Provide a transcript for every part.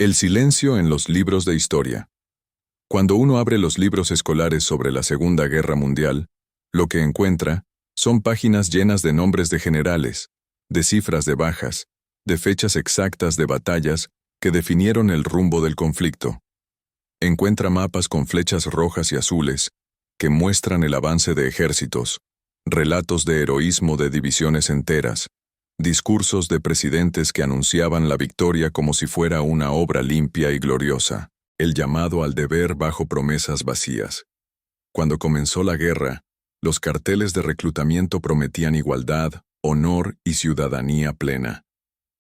El silencio en los libros de historia. Cuando uno abre los libros escolares sobre la Segunda Guerra Mundial, lo que encuentra son páginas llenas de nombres de generales, de cifras de bajas, de fechas exactas de batallas que definieron el rumbo del conflicto. Encuentra mapas con flechas rojas y azules que muestran el avance de ejércitos, relatos de heroísmo de divisiones enteras, discursos de presidentes que anunciaban la victoria como si fuera una obra limpia y gloriosa, el llamado al deber bajo promesas vacías. Cuando comenzó la guerra, los carteles de reclutamiento prometían igualdad, honor y ciudadanía plena.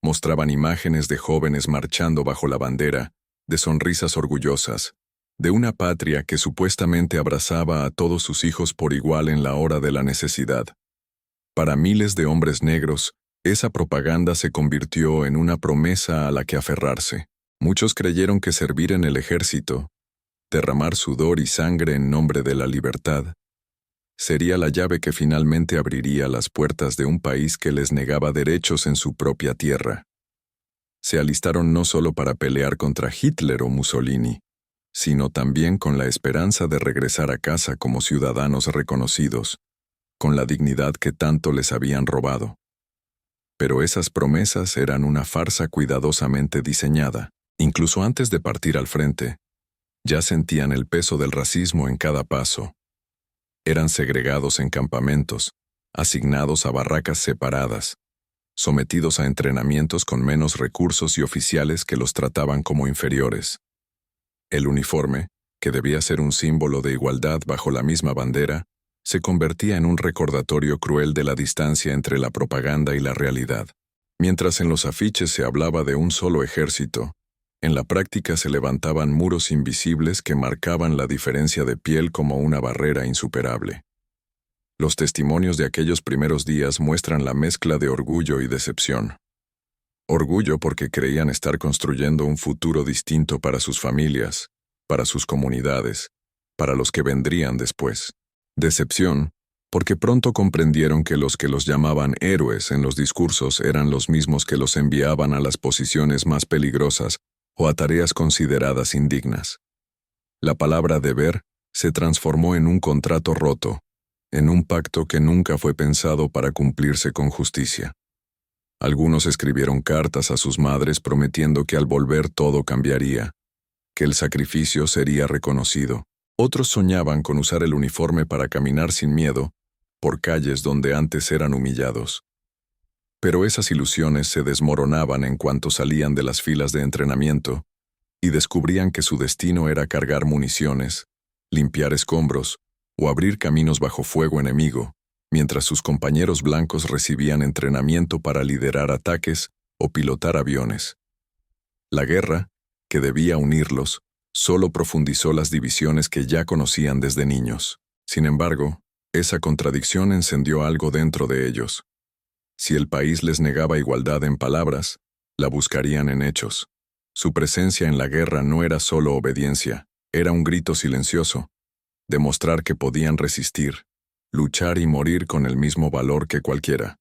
Mostraban imágenes de jóvenes marchando bajo la bandera, de sonrisas orgullosas, de una patria que supuestamente abrazaba a todos sus hijos por igual en la hora de la necesidad. Para miles de hombres negros, esa propaganda se convirtió en una promesa a la que aferrarse. Muchos creyeron que servir en el ejército, derramar sudor y sangre en nombre de la libertad, sería la llave que finalmente abriría las puertas de un país que les negaba derechos en su propia tierra. Se alistaron no solo para pelear contra Hitler o Mussolini, sino también con la esperanza de regresar a casa como ciudadanos reconocidos, con la dignidad que tanto les habían robado. Pero esas promesas eran una farsa cuidadosamente diseñada. Incluso antes de partir al frente, ya sentían el peso del racismo en cada paso. Eran segregados en campamentos, asignados a barracas separadas, sometidos a entrenamientos con menos recursos y oficiales que los trataban como inferiores. El uniforme, que debía ser un símbolo de igualdad bajo la misma bandera, se convertía en un recordatorio cruel de la distancia entre la propaganda y la realidad. Mientras en los afiches se hablaba de un solo ejército, en la práctica se levantaban muros invisibles que marcaban la diferencia de piel como una barrera insuperable. Los testimonios de aquellos primeros días muestran la mezcla de orgullo y decepción. Orgullo porque creían estar construyendo un futuro distinto para sus familias, para sus comunidades, para los que vendrían después. Decepción, porque pronto comprendieron que los llamaban héroes en los discursos eran los mismos que los enviaban a las posiciones más peligrosas o a tareas consideradas indignas. La palabra deber se transformó en un contrato roto, en un pacto que nunca fue pensado para cumplirse con justicia. Algunos escribieron cartas a sus madres prometiendo que al volver todo cambiaría, que el sacrificio sería reconocido. Otros soñaban con usar el uniforme para caminar sin miedo por calles donde antes eran humillados. Pero esas ilusiones se desmoronaban en cuanto salían de las filas de entrenamiento y descubrían que su destino era cargar municiones, limpiar escombros o abrir caminos bajo fuego enemigo, mientras sus compañeros blancos recibían entrenamiento para liderar ataques o pilotar aviones. La guerra, que debía unirlos, solo profundizó las divisiones que ya conocían desde niños. Sin embargo, esa contradicción encendió algo dentro de ellos. Si el país les negaba igualdad en palabras, la buscarían en hechos. Su presencia en la guerra no era solo obediencia, era un grito silencioso, demostrar que podían resistir, luchar y morir con el mismo valor que cualquiera.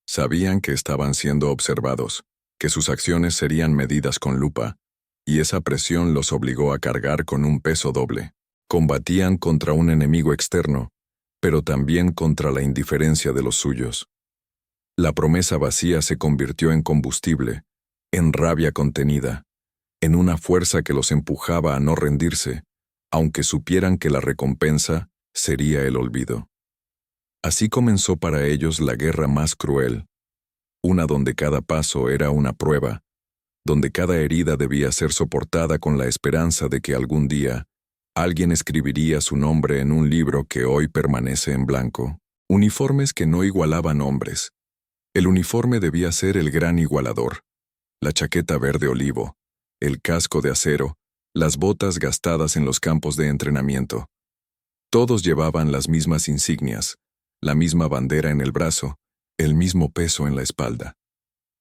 Sabían que estaban siendo observados, que sus acciones serían medidas con lupa, y esa presión los obligó a cargar con un peso doble. Combatían contra un enemigo externo, pero también contra la indiferencia de los suyos. La promesa vacía se convirtió en combustible, en rabia contenida, en una fuerza que los empujaba a no rendirse, aunque supieran que la recompensa sería el olvido. Así comenzó para ellos la guerra más cruel, una donde cada paso era una prueba, donde cada herida debía ser soportada con la esperanza de que algún día alguien escribiría su nombre en un libro que hoy permanece en blanco. Uniformes que no igualaban hombres. El uniforme debía ser el gran igualador. La chaqueta verde olivo, el casco de acero, las botas gastadas en los campos de entrenamiento. Todos llevaban las mismas insignias, la misma bandera en el brazo, el mismo peso en la espalda.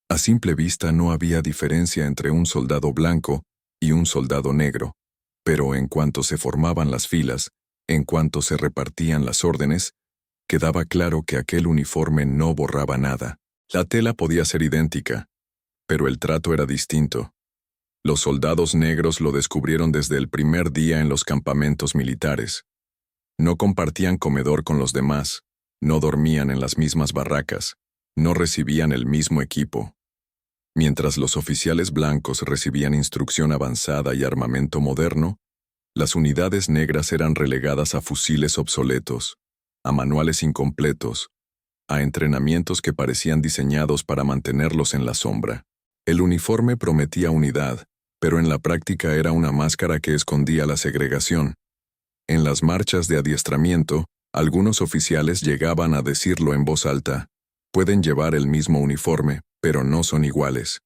A simple vista no había diferencia entre un soldado blanco y un soldado negro, pero en cuanto se formaban las filas, en cuanto se repartían las órdenes, quedaba claro que aquel uniforme no borraba nada. La tela podía ser idéntica, pero el trato era distinto. Los soldados negros lo descubrieron desde el primer día en los campamentos militares. No compartían comedor con los demás, no dormían en las mismas barracas, no recibían el mismo equipo. Mientras los oficiales blancos recibían instrucción avanzada y armamento moderno, las unidades negras eran relegadas a fusiles obsoletos, a manuales incompletos, a entrenamientos que parecían diseñados para mantenerlos en la sombra. El uniforme prometía unidad, pero en la práctica era una máscara que escondía la segregación. En las marchas de adiestramiento, algunos oficiales llegaban a decirlo en voz alta: pueden llevar el mismo uniforme, pero no son iguales.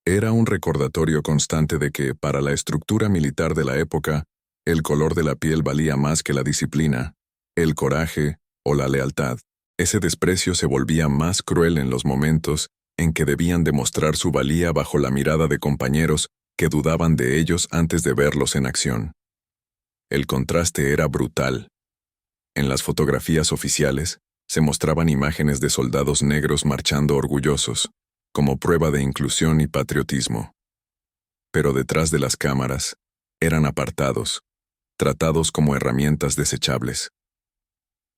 Era un recordatorio constante de que, para la estructura militar de la época, el color de la piel valía más que la disciplina, el coraje o la lealtad. Ese desprecio se volvía más cruel en los momentos en que debían demostrar su valía bajo la mirada de compañeros que dudaban de ellos antes de verlos en acción. El contraste era brutal. En las fotografías oficiales, se mostraban imágenes de soldados negros marchando orgullosos, como prueba de inclusión y patriotismo. Pero detrás de las cámaras, eran apartados, tratados como herramientas desechables.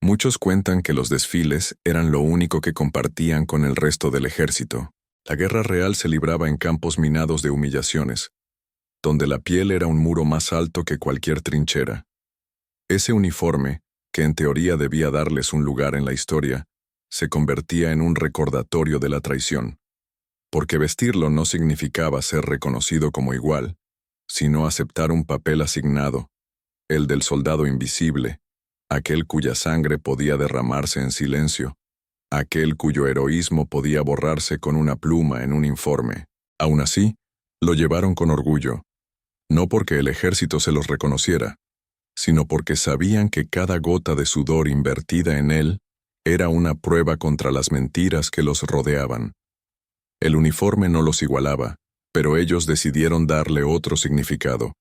Muchos cuentan que los desfiles eran lo único que compartían con el resto del ejército. La guerra real se libraba en campos minados de humillaciones, donde la piel era un muro más alto que cualquier trinchera. Ese uniforme, que en teoría debía darles un lugar en la historia, se convertía en un recordatorio de la traición, porque vestirlo no significaba ser reconocido como igual, sino aceptar un papel asignado, el del soldado invisible, aquel cuya sangre podía derramarse en silencio, aquel cuyo heroísmo podía borrarse con una pluma en un informe. Aún así, lo llevaron con orgullo, no porque el ejército se los reconociera, sino porque sabían que cada gota de sudor invertida en él era una prueba contra las mentiras que los rodeaban. El uniforme no los igualaba, pero ellos decidieron darle otro significado.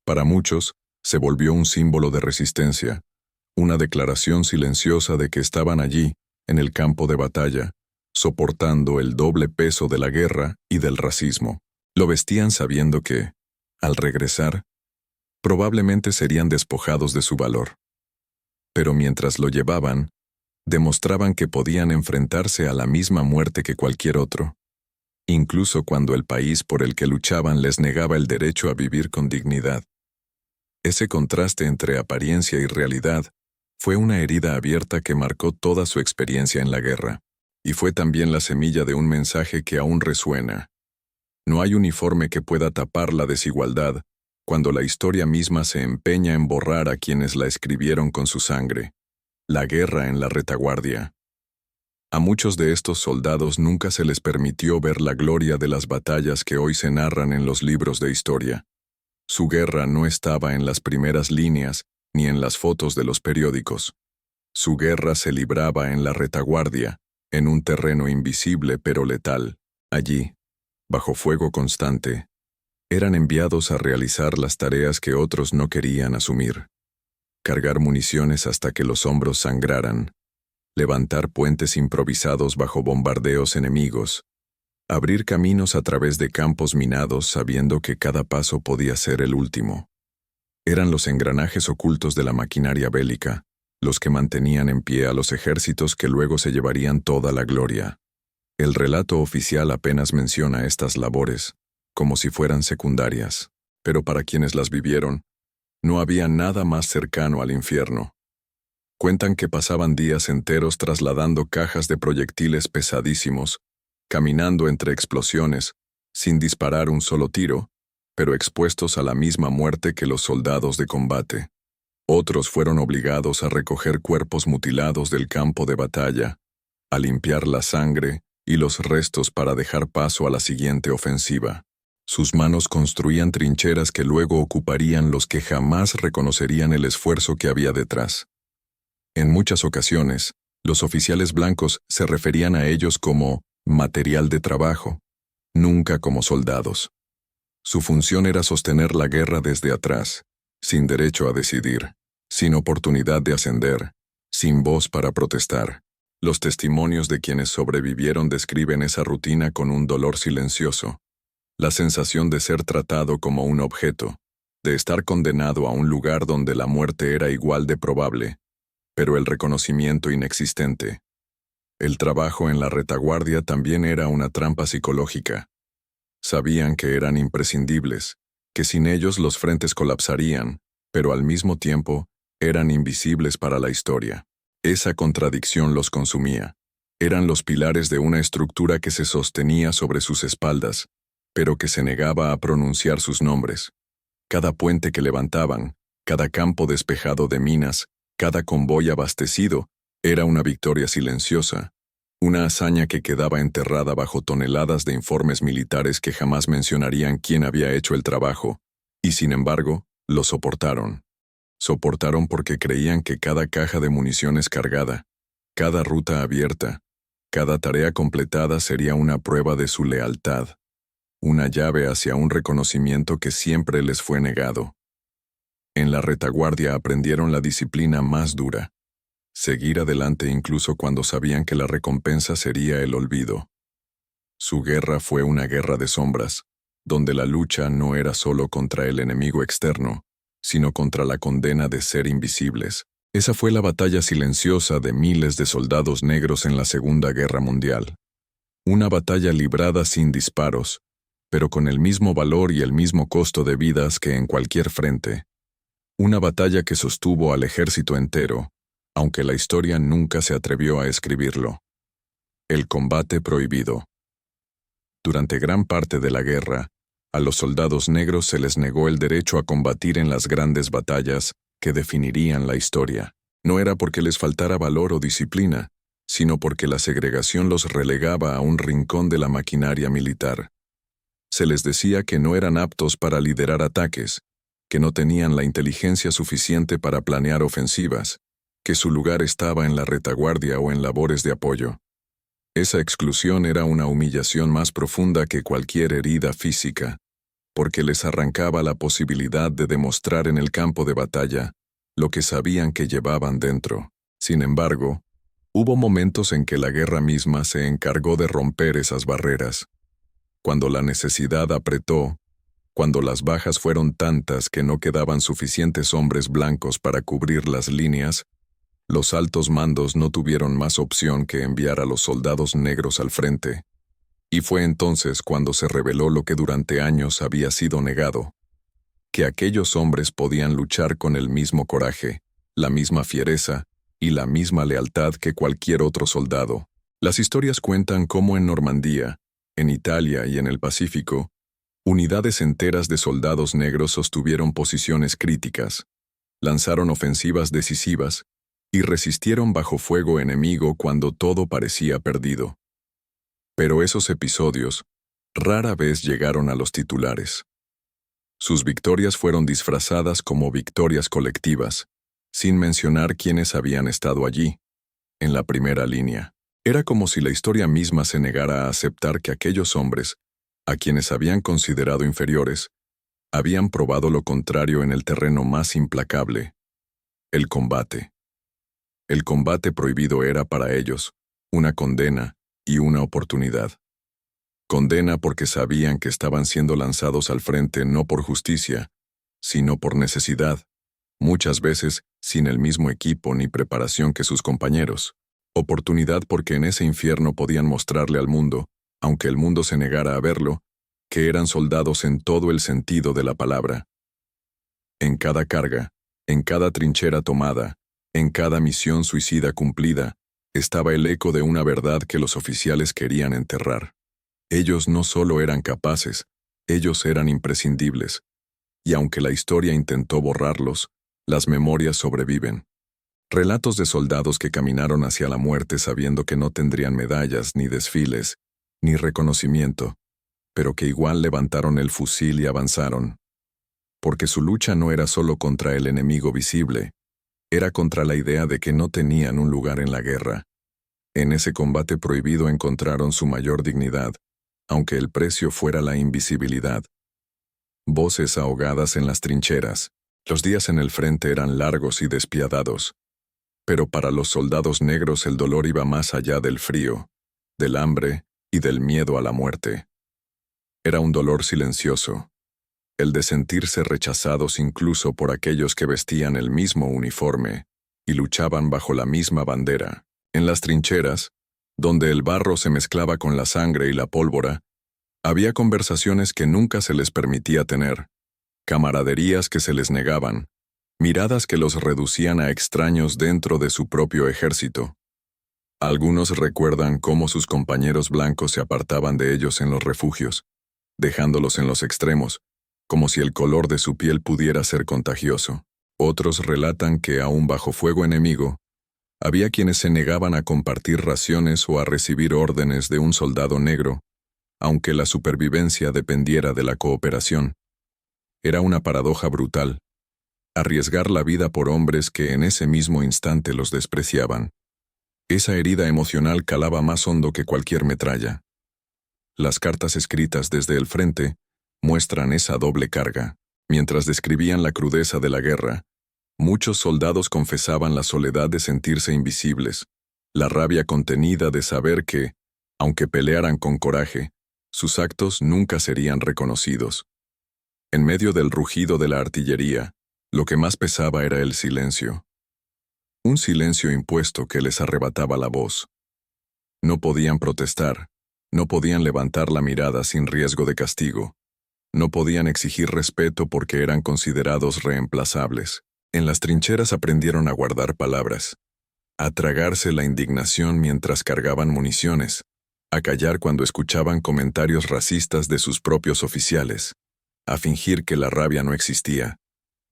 Para muchos, se volvió un símbolo de resistencia, una declaración silenciosa de que estaban allí, en el campo de batalla, soportando el doble peso de la guerra y del racismo. Lo vestían sabiendo que, al regresar, probablemente serían despojados de su valor. Pero mientras lo llevaban, demostraban que podían enfrentarse a la misma muerte que cualquier otro, incluso cuando el país por el que luchaban les negaba el derecho a vivir con dignidad. Ese contraste entre apariencia y realidad fue una herida abierta que marcó toda su experiencia en la guerra, y fue también la semilla de un mensaje que aún resuena. No hay uniforme que pueda tapar la desigualdad cuando la historia misma se empeña en borrar a quienes la escribieron con su sangre. La guerra en la retaguardia. A muchos de estos soldados nunca se les permitió ver la gloria de las batallas que hoy se narran en los libros de historia. Su guerra no estaba en las primeras líneas ni en las fotos de los periódicos. Su guerra se libraba en la retaguardia, en un terreno invisible pero letal. Allí, bajo fuego constante, eran enviados a realizar las tareas que otros no querían asumir. Cargar municiones hasta que los hombros sangraran, levantar puentes improvisados bajo bombardeos enemigos, abrir caminos a través de campos minados sabiendo que cada paso podía ser el último. Eran los engranajes ocultos de la maquinaria bélica, los que mantenían en pie a los ejércitos que luego se llevarían toda la gloria. El relato oficial apenas menciona estas labores, como si fueran secundarias, pero para quienes las vivieron, no había nada más cercano al infierno. Cuentan que pasaban días enteros trasladando cajas de proyectiles pesadísimos, caminando entre explosiones, sin disparar un solo tiro, pero expuestos a la misma muerte que los soldados de combate. Otros fueron obligados a recoger cuerpos mutilados del campo de batalla, a limpiar la sangre y los restos para dejar paso a la siguiente ofensiva. Sus manos construían trincheras que luego ocuparían los que jamás reconocerían el esfuerzo que había detrás. En muchas ocasiones, los oficiales blancos se referían a ellos como material de trabajo, nunca como soldados. Su función era sostener la guerra desde atrás, sin derecho a decidir, sin oportunidad de ascender, sin voz para protestar. Los testimonios de quienes sobrevivieron describen esa rutina con un dolor silencioso, La sensación de ser tratado como un objeto, de estar condenado a un lugar donde la muerte era igual de probable, pero el reconocimiento inexistente. El trabajo en la retaguardia también era una trampa psicológica. Sabían que eran imprescindibles, que sin ellos los frentes colapsarían, pero al mismo tiempo eran invisibles para la historia. Esa contradicción los consumía. Eran los pilares de una estructura que se sostenía sobre sus espaldas, pero que se negaba a pronunciar sus nombres. Cada puente que levantaban, cada campo despejado de minas, cada convoy abastecido, era una victoria silenciosa, una hazaña que quedaba enterrada bajo toneladas de informes militares que jamás mencionarían quién había hecho el trabajo, y sin embargo, lo soportaron. Soportaron porque creían que cada caja de municiones cargada, cada ruta abierta, cada tarea completada sería una prueba de su lealtad, una llave hacia un reconocimiento que siempre les fue negado. En la retaguardia aprendieron la disciplina más dura: seguir adelante incluso cuando sabían que la recompensa sería el olvido. Su guerra fue una guerra de sombras, donde la lucha no era solo contra el enemigo externo, sino contra la condena de ser invisibles. Esa fue la batalla silenciosa de miles de soldados negros en la Segunda Guerra Mundial. Una batalla librada sin disparos, pero con el mismo valor y el mismo costo de vidas que en cualquier frente. Una batalla que sostuvo al ejército entero, aunque la historia nunca se atrevió a escribirlo. El combate prohibido. Durante gran parte de la guerra, a los soldados negros se les negó el derecho a combatir en las grandes batallas que definirían la historia. No era porque les faltara valor o disciplina, sino porque la segregación los relegaba a un rincón de la maquinaria militar. Se les decía que no eran aptos para liderar ataques, que no tenían la inteligencia suficiente para planear ofensivas, que su lugar estaba en la retaguardia o en labores de apoyo. Esa exclusión era una humillación más profunda que cualquier herida física, porque les arrancaba la posibilidad de demostrar en el campo de batalla lo que sabían que llevaban dentro. Sin embargo, hubo momentos en que la guerra misma se encargó de romper esas barreras. Cuando la necesidad apretó, cuando las bajas fueron tantas que no quedaban suficientes hombres blancos para cubrir las líneas, los altos mandos no tuvieron más opción que enviar a los soldados negros al frente. Y fue entonces cuando se reveló lo que durante años había sido negado: que aquellos hombres podían luchar con el mismo coraje, la misma fiereza y la misma lealtad que cualquier otro soldado. Las historias cuentan cómo en Normandía, en Italia y en el Pacífico, unidades enteras de soldados negros sostuvieron posiciones críticas, lanzaron ofensivas decisivas y resistieron bajo fuego enemigo cuando todo parecía perdido. Pero esos episodios rara vez llegaron a los titulares. Sus victorias fueron disfrazadas como victorias colectivas, sin mencionar quiénes habían estado allí, en la primera línea. Era como si la historia misma se negara a aceptar que aquellos hombres, a quienes habían considerado inferiores, habían probado lo contrario en el terreno más implacable: el combate. El combate prohibido era para ellos una condena y una oportunidad. Condena porque sabían que estaban siendo lanzados al frente no por justicia, sino por necesidad, muchas veces sin el mismo equipo ni preparación que sus compañeros. Oportunidad porque en ese infierno podían mostrarle al mundo, aunque el mundo se negara a verlo, que eran soldados en todo el sentido de la palabra. En cada carga, en cada trinchera tomada, en cada misión suicida cumplida, estaba el eco de una verdad que los oficiales querían enterrar. Ellos no solo eran capaces, ellos eran imprescindibles. Y aunque la historia intentó borrarlos, las memorias sobreviven. Relatos de soldados que caminaron hacia la muerte sabiendo que no tendrían medallas, ni desfiles, ni reconocimiento, pero que igual levantaron el fusil y avanzaron. Porque su lucha no era solo contra el enemigo visible, era contra la idea de que no tenían un lugar en la guerra. En ese combate prohibido encontraron su mayor dignidad, aunque el precio fuera la invisibilidad. Voces ahogadas en las trincheras. Los días en el frente eran largos y despiadados. Pero para los soldados negros el dolor iba más allá del frío, del hambre y del miedo a la muerte. Era un dolor silencioso, el de sentirse rechazados incluso por aquellos que vestían el mismo uniforme y luchaban bajo la misma bandera. En las trincheras, donde el barro se mezclaba con la sangre y la pólvora, había conversaciones que nunca se les permitía tener, camaraderías que se les negaban, miradas que los reducían a extraños dentro de su propio ejército. Algunos recuerdan cómo sus compañeros blancos se apartaban de ellos en los refugios, dejándolos en los extremos, como si el color de su piel pudiera ser contagioso. Otros relatan que, aún bajo fuego enemigo, había quienes se negaban a compartir raciones o a recibir órdenes de un soldado negro, aunque la supervivencia dependiera de la cooperación. Era una paradoja brutal, arriesgar la vida por hombres que en ese mismo instante los despreciaban. Esa herida emocional calaba más hondo que cualquier metralla. Las cartas escritas desde el frente muestran esa doble carga. Mientras describían la crudeza de la guerra, muchos soldados confesaban la soledad de sentirse invisibles, la rabia contenida de saber que, aunque pelearan con coraje, sus actos nunca serían reconocidos. En medio del rugido de la artillería, lo que más pesaba era el silencio. Un silencio impuesto que les arrebataba la voz. No podían protestar, no podían levantar la mirada sin riesgo de castigo. No podían exigir respeto porque eran considerados reemplazables. En las trincheras aprendieron a guardar palabras, a tragarse la indignación mientras cargaban municiones, a callar cuando escuchaban comentarios racistas de sus propios oficiales, a fingir que la rabia no existía.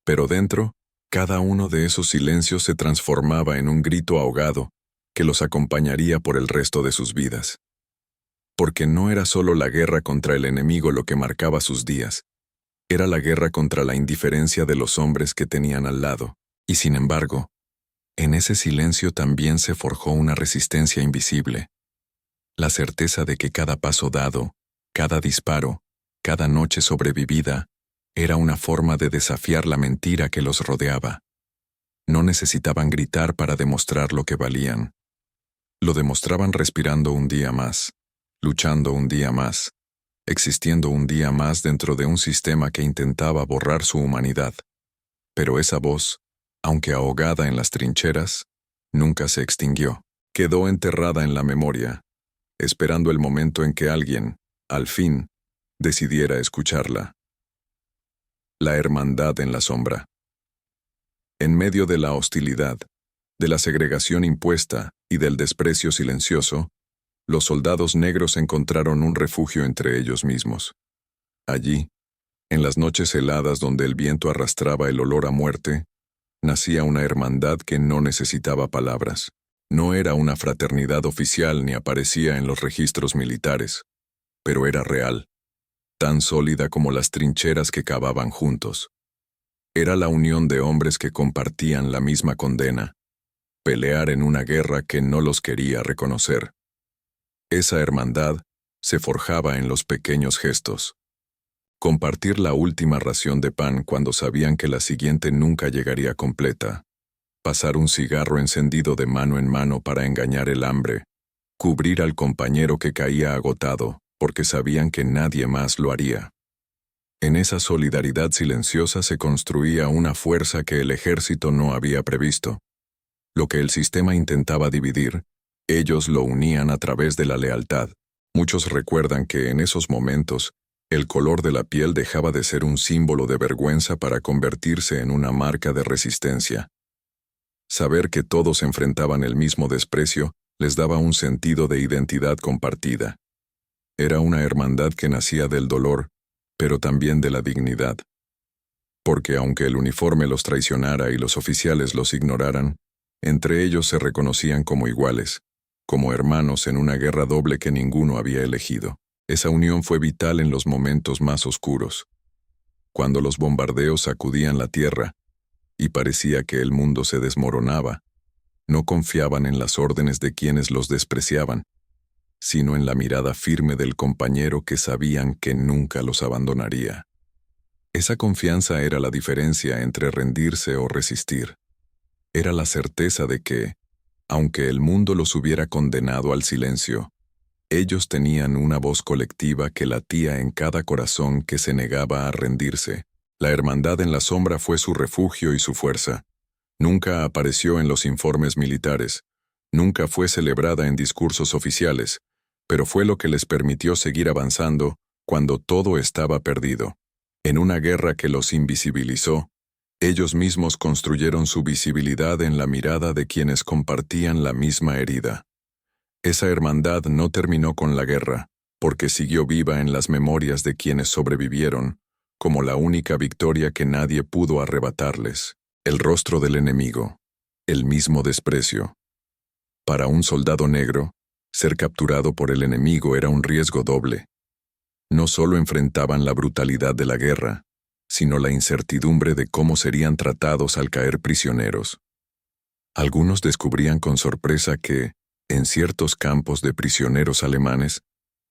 Pero dentro, cada uno de esos silencios se transformaba en un grito ahogado que los acompañaría por el resto de sus vidas. Porque no era solo la guerra contra el enemigo lo que marcaba sus días, era la guerra contra la indiferencia de los hombres que tenían al lado. Y sin embargo, en ese silencio también se forjó una resistencia invisible. La certeza de que cada paso dado, cada disparo, cada noche sobrevivida, era una forma de desafiar la mentira que los rodeaba. No necesitaban gritar para demostrar lo que valían. Lo demostraban respirando un día más, luchando un día más, existiendo un día más dentro de un sistema que intentaba borrar su humanidad. Pero esa voz, aunque ahogada en las trincheras, nunca se extinguió. Quedó enterrada en la memoria, esperando el momento en que alguien, al fin, decidiera escucharla. La hermandad en la sombra. En medio de la hostilidad, de la segregación impuesta y del desprecio silencioso, los soldados negros encontraron un refugio entre ellos mismos. Allí, en las noches heladas donde el viento arrastraba el olor a muerte, nacía una hermandad que no necesitaba palabras. No era una fraternidad oficial ni aparecía en los registros militares, pero era real, tan sólida como las trincheras que cavaban juntos. Era la unión de hombres que compartían la misma condena, pelear en una guerra que no los quería reconocer. Esa hermandad se forjaba en los pequeños gestos. Compartir la última ración de pan cuando sabían que la siguiente nunca llegaría completa. Pasar un cigarro encendido de mano en mano para engañar el hambre. Cubrir al compañero que caía agotado, porque sabían que nadie más lo haría. En esa solidaridad silenciosa se construía una fuerza que el ejército no había previsto. Lo que el sistema intentaba dividir, ellos lo unían a través de la lealtad. Muchos recuerdan que en esos momentos, el color de la piel dejaba de ser un símbolo de vergüenza para convertirse en una marca de resistencia. Saber que todos enfrentaban el mismo desprecio les daba un sentido de identidad compartida. Era una hermandad que nacía del dolor, pero también de la dignidad. Porque aunque el uniforme los traicionara y los oficiales los ignoraran, entre ellos se reconocían como iguales, como hermanos en una guerra doble que ninguno había elegido. Esa unión fue vital en los momentos más oscuros. Cuando los bombardeos sacudían la tierra y parecía que el mundo se desmoronaba, no confiaban en las órdenes de quienes los despreciaban, sino en la mirada firme del compañero que sabían que nunca los abandonaría. Esa confianza era la diferencia entre rendirse o resistir. Era la certeza de que, aunque el mundo los hubiera condenado al silencio, Ellos tenían una voz colectiva que latía en cada corazón que se negaba a rendirse. La hermandad en la sombra fue su refugio y su fuerza. Nunca apareció en los informes militares, nunca fue celebrada en discursos oficiales, pero fue lo que les permitió seguir avanzando cuando todo estaba perdido. En una guerra que los invisibilizó, ellos mismos construyeron su visibilidad en la mirada de quienes compartían la misma herida. Esa hermandad no terminó con la guerra, porque siguió viva en las memorias de quienes sobrevivieron, como la única victoria que nadie pudo arrebatarles. El rostro del enemigo, el mismo desprecio. Para un soldado negro, ser capturado por el enemigo era un riesgo doble. No solo enfrentaban la brutalidad de la guerra, sino la incertidumbre de cómo serían tratados al caer prisioneros. Algunos descubrían con sorpresa que, en ciertos campos de prisioneros alemanes,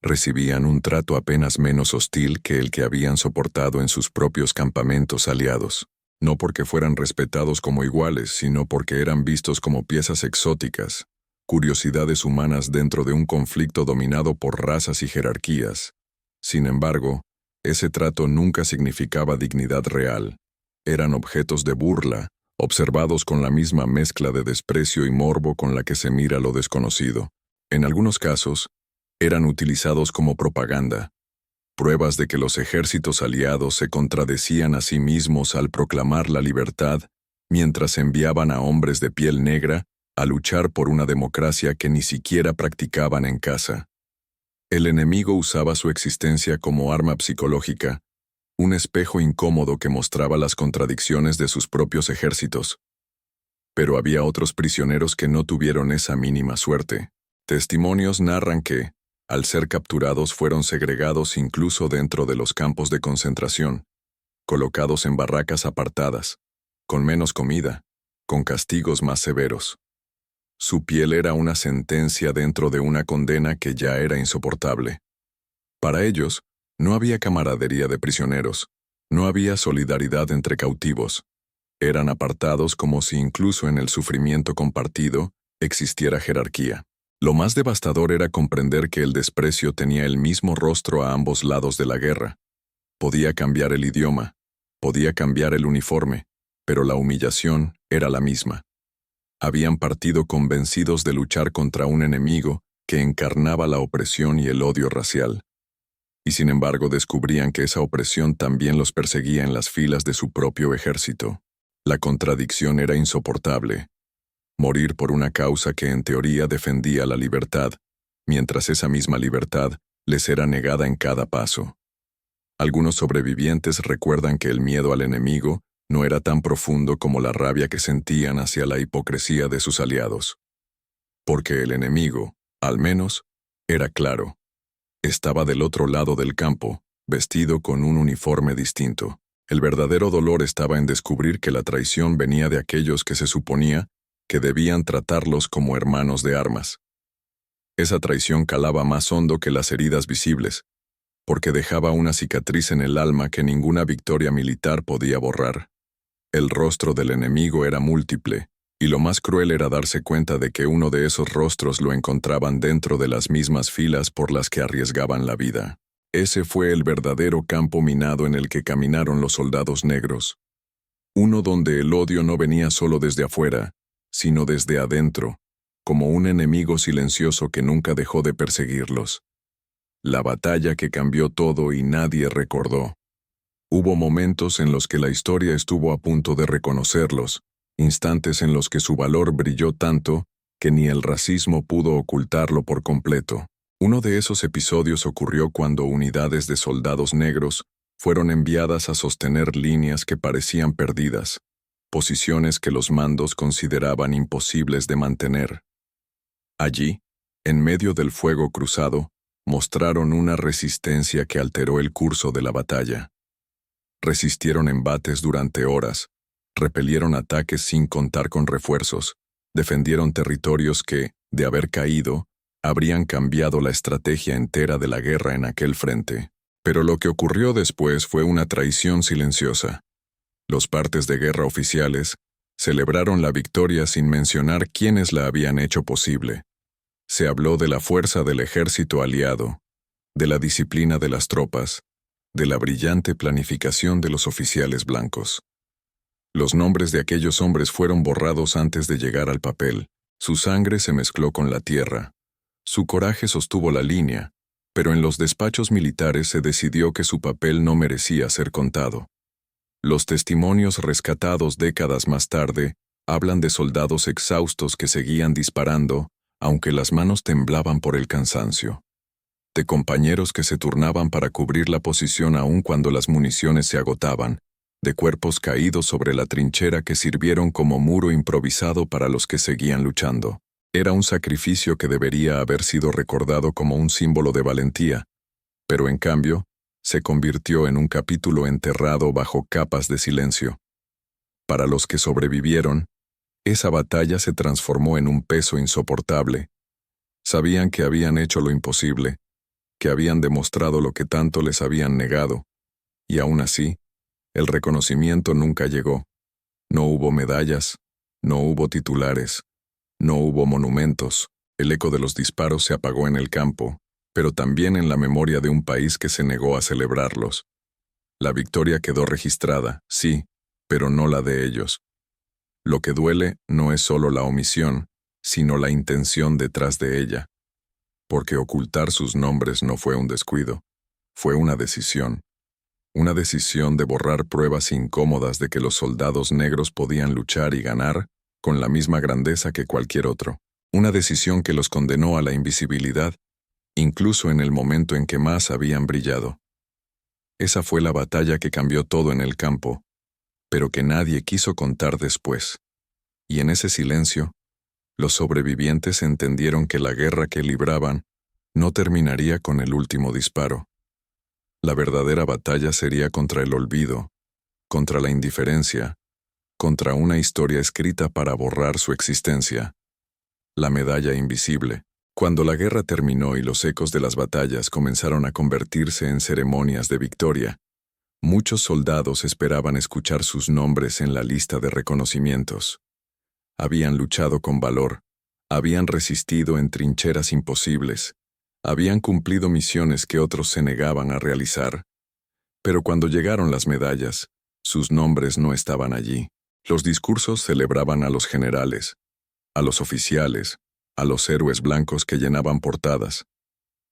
recibían un trato apenas menos hostil que el que habían soportado en sus propios campamentos aliados. No porque fueran respetados como iguales, sino porque eran vistos como piezas exóticas, curiosidades humanas dentro de un conflicto dominado por razas y jerarquías. Sin embargo, ese trato nunca significaba dignidad real. Eran objetos de burla, observados con la misma mezcla de desprecio y morbo con la que se mira lo desconocido. En algunos casos, eran utilizados como propaganda, pruebas de que los ejércitos aliados se contradecían a sí mismos al proclamar la libertad, mientras enviaban a hombres de piel negra a luchar por una democracia que ni siquiera practicaban en casa. El enemigo usaba su existencia como arma psicológica, un espejo incómodo que mostraba las contradicciones de sus propios ejércitos. Pero había otros prisioneros que no tuvieron esa mínima suerte. Testimonios narran que, al ser capturados, fueron segregados incluso dentro de los campos de concentración, colocados en barracas apartadas, con menos comida, con castigos más severos. Su piel era una sentencia dentro de una condena que ya era insoportable. Para ellos, no había camaradería de prisioneros, no había solidaridad entre cautivos. Eran apartados como si incluso en el sufrimiento compartido existiera jerarquía. Lo más devastador era comprender que el desprecio tenía el mismo rostro a ambos lados de la guerra. Podía cambiar el idioma, podía cambiar el uniforme, pero la humillación era la misma. Habían partido convencidos de luchar contra un enemigo que encarnaba la opresión y el odio racial. Y sin embargo descubrían que esa opresión también los perseguía en las filas de su propio ejército. La contradicción era insoportable. Morir por una causa que en teoría defendía la libertad, mientras esa misma libertad les era negada en cada paso. Algunos sobrevivientes recuerdan que el miedo al enemigo no era tan profundo como la rabia que sentían hacia la hipocresía de sus aliados. Porque el enemigo, al menos, era claro. Estaba del otro lado del campo, vestido con un uniforme distinto. El verdadero dolor estaba en descubrir que la traición venía de aquellos que se suponía que debían tratarlos como hermanos de armas. Esa traición calaba más hondo que las heridas visibles, porque dejaba una cicatriz en el alma que ninguna victoria militar podía borrar. El rostro del enemigo era múltiple, y lo más cruel era darse cuenta de que uno de esos rostros lo encontraban dentro de las mismas filas por las que arriesgaban la vida. Ese fue el verdadero campo minado en el que caminaron los soldados negros. Uno donde el odio no venía solo desde afuera, sino desde adentro, como un enemigo silencioso que nunca dejó de perseguirlos. La batalla que cambió todo y nadie recordó. Hubo momentos en los que la historia estuvo a punto de reconocerlos, instantes en los que su valor brilló tanto que ni el racismo pudo ocultarlo por completo. Uno de esos episodios ocurrió cuando unidades de soldados negros fueron enviadas a sostener líneas que parecían perdidas, posiciones que los mandos consideraban imposibles de mantener. Allí, en medio del fuego cruzado, mostraron una resistencia que alteró el curso de la batalla. Resistieron embates durante horas, repelieron ataques sin contar con refuerzos, defendieron territorios que, de haber caído, habrían cambiado la estrategia entera de la guerra en aquel frente. Pero lo que ocurrió después fue una traición silenciosa. Los partes de guerra oficiales celebraron la victoria sin mencionar quiénes la habían hecho posible. Se habló de la fuerza del ejército aliado, de la disciplina de las tropas, de la brillante planificación de los oficiales blancos. Los nombres de aquellos hombres fueron borrados antes de llegar al papel. Su sangre se mezcló con la tierra. Su coraje sostuvo la línea, pero en los despachos militares se decidió que su papel no merecía ser contado. Los testimonios rescatados décadas más tarde hablan de soldados exhaustos que seguían disparando, aunque las manos temblaban por el cansancio. De compañeros que se turnaban para cubrir la posición aun cuando las municiones se agotaban, de cuerpos caídos sobre la trinchera que sirvieron como muro improvisado para los que seguían luchando. Era un sacrificio que debería haber sido recordado como un símbolo de valentía, pero en cambio, se convirtió en un capítulo enterrado bajo capas de silencio. Para los que sobrevivieron, esa batalla se transformó en un peso insoportable. Sabían que habían hecho lo imposible, que habían demostrado lo que tanto les habían negado, y aún así, el reconocimiento nunca llegó. No hubo medallas, no hubo titulares, no hubo monumentos. El eco de los disparos se apagó en el campo, pero también en la memoria de un país que se negó a celebrarlos. La victoria quedó registrada, sí, pero no la de ellos. Lo que duele no es solo la omisión, sino la intención detrás de ella. Porque ocultar sus nombres no fue un descuido, fue una decisión. Una decisión de borrar pruebas incómodas de que los soldados negros podían luchar y ganar con la misma grandeza que cualquier otro. Una decisión que los condenó a la invisibilidad, incluso en el momento en que más habían brillado. Esa fue la batalla que cambió todo en el campo, pero que nadie quiso contar después. Y en ese silencio, los sobrevivientes entendieron que la guerra que libraban no terminaría con el último disparo. La verdadera batalla sería contra el olvido, contra la indiferencia, contra una historia escrita para borrar su existencia. La medalla invisible. Cuando la guerra terminó y los ecos de las batallas comenzaron a convertirse en ceremonias de victoria, muchos soldados esperaban escuchar sus nombres en la lista de reconocimientos. Habían luchado con valor, habían resistido en trincheras imposibles, habían cumplido misiones que otros se negaban a realizar. Pero cuando llegaron las medallas, sus nombres no estaban allí. Los discursos celebraban a los generales, a los oficiales, a los héroes blancos que llenaban portadas,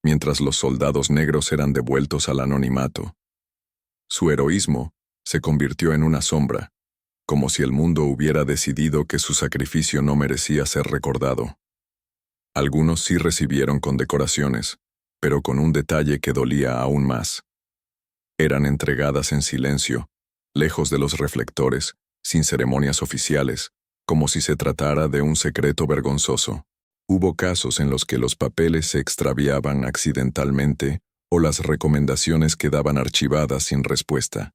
mientras los soldados negros eran devueltos al anonimato. Su heroísmo se convirtió en una sombra, como si el mundo hubiera decidido que su sacrificio no merecía ser recordado. Algunos sí recibieron condecoraciones, pero con un detalle que dolía aún más. Eran entregadas en silencio, lejos de los reflectores, sin ceremonias oficiales, como si se tratara de un secreto vergonzoso. Hubo casos en los que los papeles se extraviaban accidentalmente o las recomendaciones quedaban archivadas sin respuesta.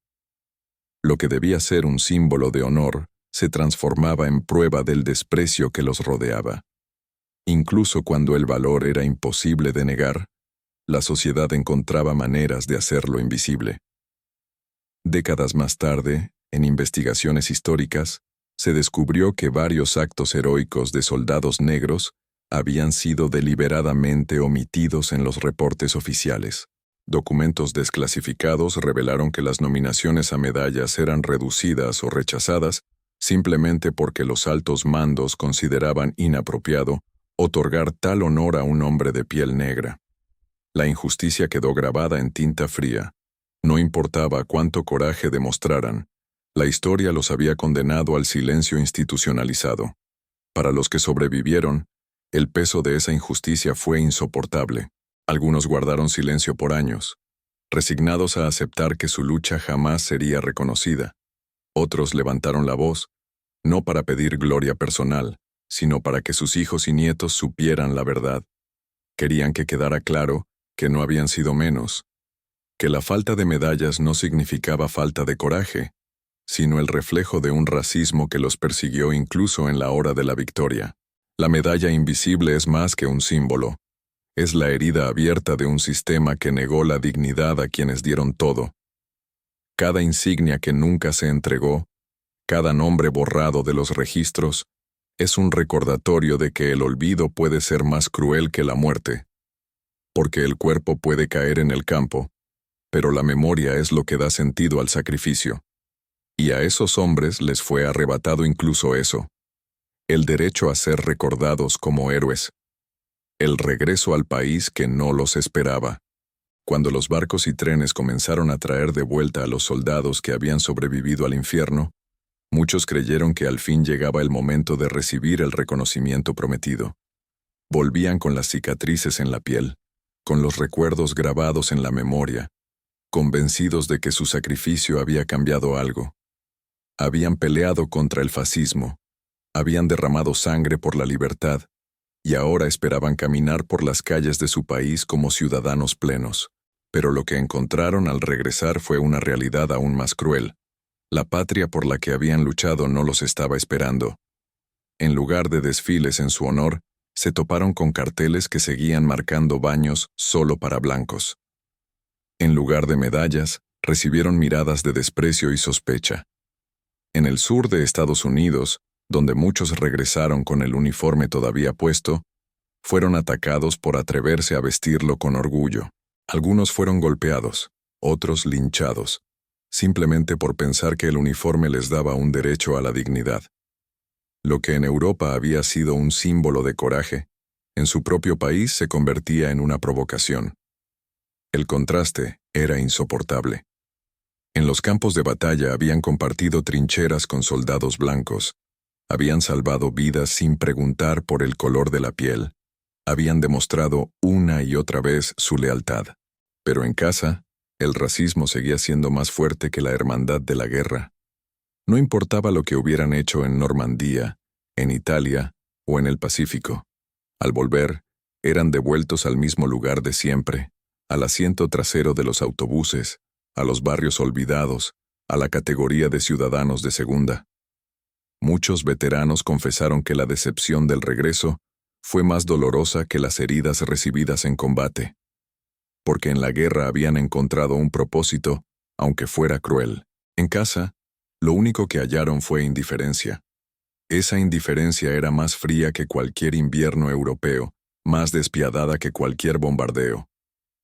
Lo que debía ser un símbolo de honor se transformaba en prueba del desprecio que los rodeaba. Incluso cuando el valor era imposible de negar, la sociedad encontraba maneras de hacerlo invisible. Décadas más tarde, en investigaciones históricas, se descubrió que varios actos heroicos de soldados negros habían sido deliberadamente omitidos en los reportes oficiales. Documentos desclasificados revelaron que las nominaciones a medallas eran reducidas o rechazadas simplemente porque los altos mandos consideraban inapropiado otorgar tal honor a un hombre de piel negra. La injusticia quedó grabada en tinta fría. No importaba cuánto coraje demostraran, la historia los había condenado al silencio institucionalizado. Para los que sobrevivieron, el peso de esa injusticia fue insoportable. Algunos guardaron silencio por años, resignados a aceptar que su lucha jamás sería reconocida. Otros levantaron la voz, no para pedir gloria personal, sino para que sus hijos y nietos supieran la verdad. Querían que quedara claro que no habían sido menos, que la falta de medallas no significaba falta de coraje, sino el reflejo de un racismo que los persiguió incluso en la hora de la victoria. La medalla invisible es más que un símbolo. Es la herida abierta de un sistema que negó la dignidad a quienes dieron todo. Cada insignia que nunca se entregó, cada nombre borrado de los registros, Es un recordatorio de que el olvido puede ser más cruel que la muerte, porque el cuerpo puede caer en el campo, pero la memoria es lo que da sentido al sacrificio. Y a esos hombres les fue arrebatado incluso eso, el derecho a ser recordados como héroes, el regreso al país que no los esperaba. Cuando los barcos y trenes comenzaron a traer de vuelta a los soldados que habían sobrevivido al infierno, muchos creyeron que al fin llegaba el momento de recibir el reconocimiento prometido. Volvían con las cicatrices en la piel, con los recuerdos grabados en la memoria, convencidos de que su sacrificio había cambiado algo. Habían peleado contra el fascismo, habían derramado sangre por la libertad, y ahora esperaban caminar por las calles de su país como ciudadanos plenos. Pero lo que encontraron al regresar fue una realidad aún más cruel. La patria por la que habían luchado no los estaba esperando. En lugar de desfiles en su honor, se toparon con carteles que seguían marcando baños solo para blancos. En lugar de medallas, recibieron miradas de desprecio y sospecha. En el sur de Estados Unidos, donde muchos regresaron con el uniforme todavía puesto, fueron atacados por atreverse a vestirlo con orgullo. Algunos fueron golpeados, otros linchados, simplemente por pensar que el uniforme les daba un derecho a la dignidad. Lo que en Europa había sido un símbolo de coraje, en su propio país se convertía en una provocación. El contraste era insoportable. En los campos de batalla habían compartido trincheras con soldados blancos, habían salvado vidas sin preguntar por el color de la piel, habían demostrado una y otra vez su lealtad. Pero en casa, el racismo seguía siendo más fuerte que la hermandad de la guerra. No importaba lo que hubieran hecho en Normandía, en Italia o en el Pacífico. Al volver, eran devueltos al mismo lugar de siempre, al asiento trasero de los autobuses, a los barrios olvidados, a la categoría de ciudadanos de segunda. Muchos veteranos confesaron que la decepción del regreso fue más dolorosa que las heridas recibidas en combate, porque en la guerra habían encontrado un propósito, aunque fuera cruel. En casa, lo único que hallaron fue indiferencia. Esa indiferencia era más fría que cualquier invierno europeo, más despiadada que cualquier bombardeo.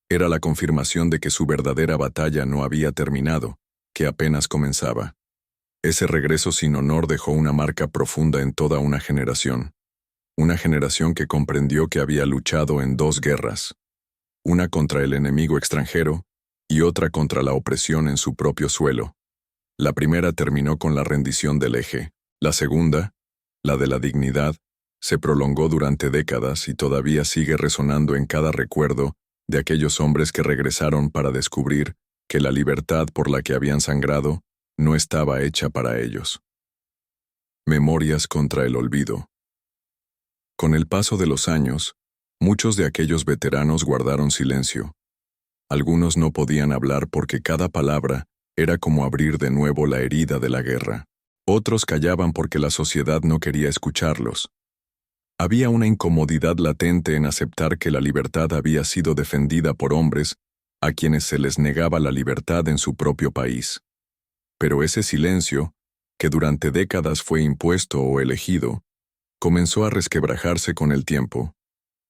Era la confirmación de que su verdadera batalla no había terminado, que apenas comenzaba. Ese regreso sin honor dejó una marca profunda en toda una generación que comprendió que había luchado en dos guerras, una contra el enemigo extranjero y otra contra la opresión en su propio suelo. La primera terminó con la rendición del eje, la segunda, la de la dignidad, se prolongó durante décadas y todavía sigue resonando en cada recuerdo de aquellos hombres que regresaron para descubrir que la libertad por la que habían sangrado no estaba hecha para ellos. Memorias contra el olvido. Con el paso de los años, muchos de aquellos veteranos guardaron silencio. Algunos no podían hablar porque cada palabra era como abrir de nuevo la herida de la guerra. Otros callaban porque la sociedad no quería escucharlos. Había una incomodidad latente en aceptar que la libertad había sido defendida por hombres a quienes se les negaba la libertad en su propio país. Pero ese silencio, que durante décadas fue impuesto o elegido, comenzó a resquebrajarse con el tiempo.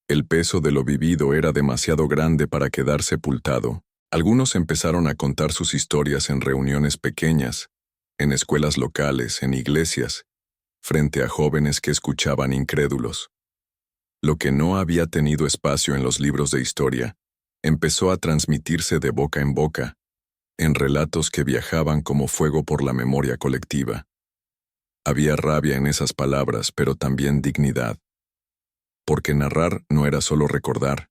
El peso de lo vivido era demasiado grande para quedar sepultado. Algunos empezaron a contar sus historias en reuniones pequeñas, en escuelas locales, en iglesias, frente a jóvenes que escuchaban incrédulos. Lo que no había tenido espacio en los libros de historia, empezó a transmitirse de boca en boca, en relatos que viajaban como fuego por la memoria colectiva. Había rabia en esas palabras, pero también dignidad. Porque narrar no era solo recordar,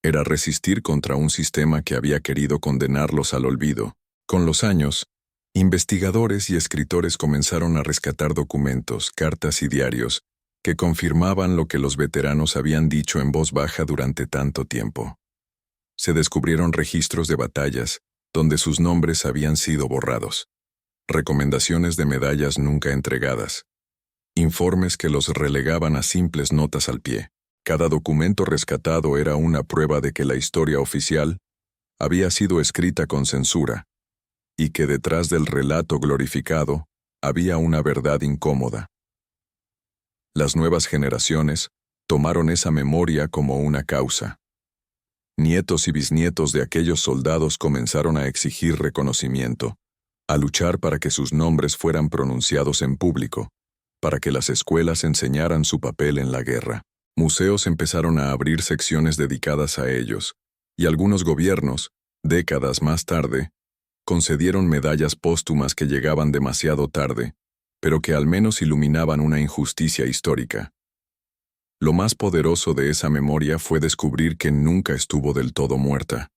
era resistir contra un sistema que había querido condenarlos al olvido. Con los años, investigadores y escritores comenzaron a rescatar documentos, cartas y diarios que confirmaban lo que los veteranos habían dicho en voz baja durante tanto tiempo. Se descubrieron registros de batallas donde sus nombres habían sido borrados, recomendaciones de medallas nunca entregadas, informes que los relegaban a simples notas al pie. Cada documento rescatado era una prueba de que la historia oficial había sido escrita con censura, y que detrás del relato glorificado había una verdad incómoda. Las nuevas generaciones tomaron esa memoria como una causa. Nietos y bisnietos de aquellos soldados comenzaron a exigir reconocimiento, a luchar para que sus nombres fueran pronunciados en público, para que las escuelas enseñaran su papel en la guerra. Museos empezaron a abrir secciones dedicadas a ellos, y algunos gobiernos, décadas más tarde, concedieron medallas póstumas que llegaban demasiado tarde, pero que al menos iluminaban una injusticia histórica. Lo más poderoso de esa memoria fue descubrir que nunca estuvo del todo muerta.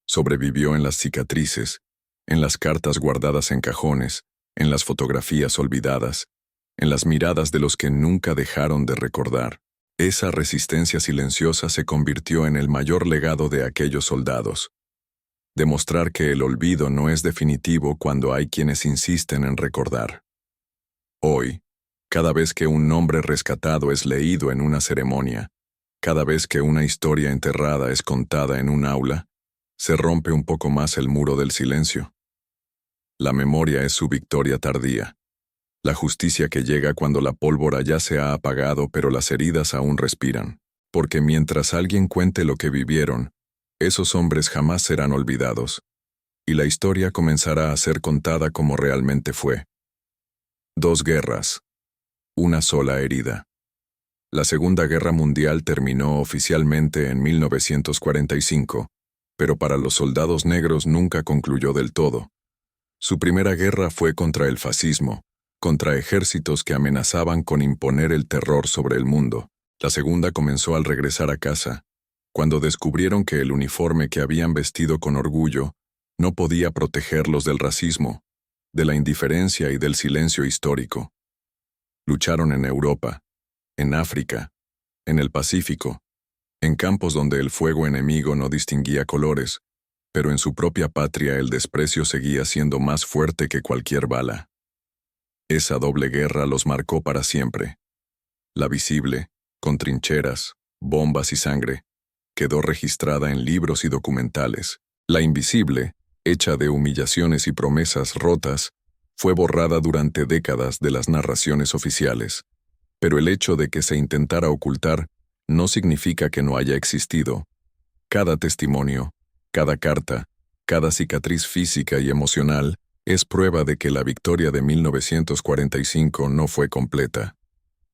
Sobrevivió en las cicatrices, en las cartas guardadas en cajones, en las fotografías olvidadas, en las miradas de los que nunca dejaron de recordar. Esa resistencia silenciosa se convirtió en el mayor legado de aquellos soldados. Demostrar que el olvido no es definitivo cuando hay quienes insisten en recordar. Hoy, cada vez que un nombre rescatado es leído en una ceremonia, cada vez que una historia enterrada es contada en un aula, se rompe un poco más el muro del silencio. La memoria es su victoria tardía. La justicia que llega cuando la pólvora ya se ha apagado pero las heridas aún respiran. Porque mientras alguien cuente lo que vivieron, esos hombres jamás serán olvidados, y la historia comenzará a ser contada como realmente fue. 2 guerras. Una sola herida. La Segunda Guerra Mundial terminó oficialmente en 1945, pero para los soldados negros nunca concluyó del todo. Su primera guerra fue contra el fascismo, contra ejércitos que amenazaban con imponer el terror sobre el mundo. La segunda comenzó al regresar a casa, cuando descubrieron que el uniforme que habían vestido con orgullo no podía protegerlos del racismo, de la indiferencia y del silencio histórico. Lucharon en Europa, en África, en el Pacífico, en campos donde el fuego enemigo no distinguía colores, pero en su propia patria el desprecio seguía siendo más fuerte que cualquier bala. Esa doble guerra los marcó para siempre. La visible, con trincheras, bombas y sangre, quedó registrada en libros y documentales. La invisible, hecha de humillaciones y promesas rotas, fue borrada durante décadas de las narraciones oficiales. Pero el hecho de que se intentara ocultar no significa que no haya existido. Cada testimonio, cada carta, cada cicatriz física y emocional es prueba de que la victoria de 1945 no fue completa,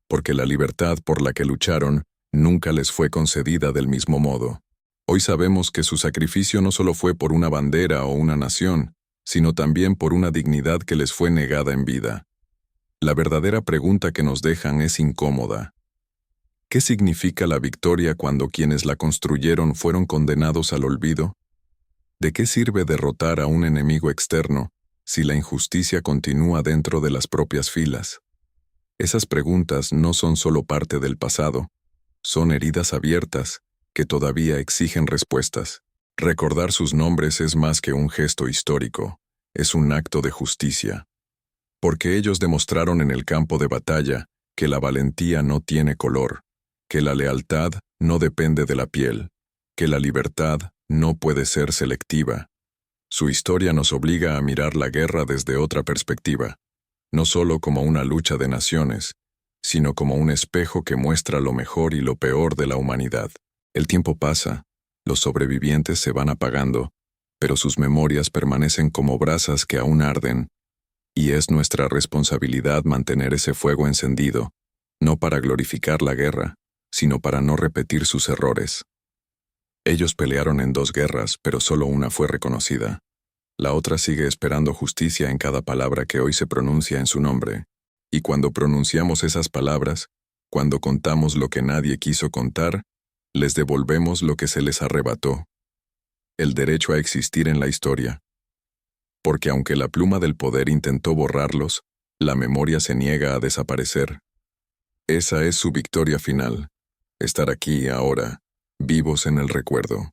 porque la libertad por la que lucharon nunca les fue concedida del mismo modo. Hoy sabemos que su sacrificio no solo fue por una bandera o una nación, sino también por una dignidad que les fue negada en vida. La verdadera pregunta que nos dejan es incómoda. ¿Qué significa la victoria cuando quienes la construyeron fueron condenados al olvido? ¿De qué sirve derrotar a un enemigo externo si la injusticia continúa dentro de las propias filas? Esas preguntas no son solo parte del pasado, son heridas abiertas que todavía exigen respuestas. Recordar sus nombres es más que un gesto histórico, es un acto de justicia. Porque ellos demostraron en el campo de batalla que la valentía no tiene color, que la lealtad no depende de la piel, que la libertad no puede ser selectiva. Su historia nos obliga a mirar la guerra desde otra perspectiva, no solo como una lucha de naciones, sino como un espejo que muestra lo mejor y lo peor de la humanidad. El tiempo pasa, los sobrevivientes se van apagando, pero sus memorias permanecen como brasas que aún arden, y es nuestra responsabilidad mantener ese fuego encendido, no para glorificar la guerra, sino para no repetir sus errores. Ellos pelearon en 2 guerras, pero solo una fue reconocida. La otra sigue esperando justicia en cada palabra que hoy se pronuncia en su nombre. Y cuando pronunciamos esas palabras, cuando contamos lo que nadie quiso contar, les devolvemos lo que se les arrebató: el derecho a existir en la historia. Porque aunque la pluma del poder intentó borrarlos, la memoria se niega a desaparecer. Esa es su victoria final: estar aquí ahora, vivos en el recuerdo.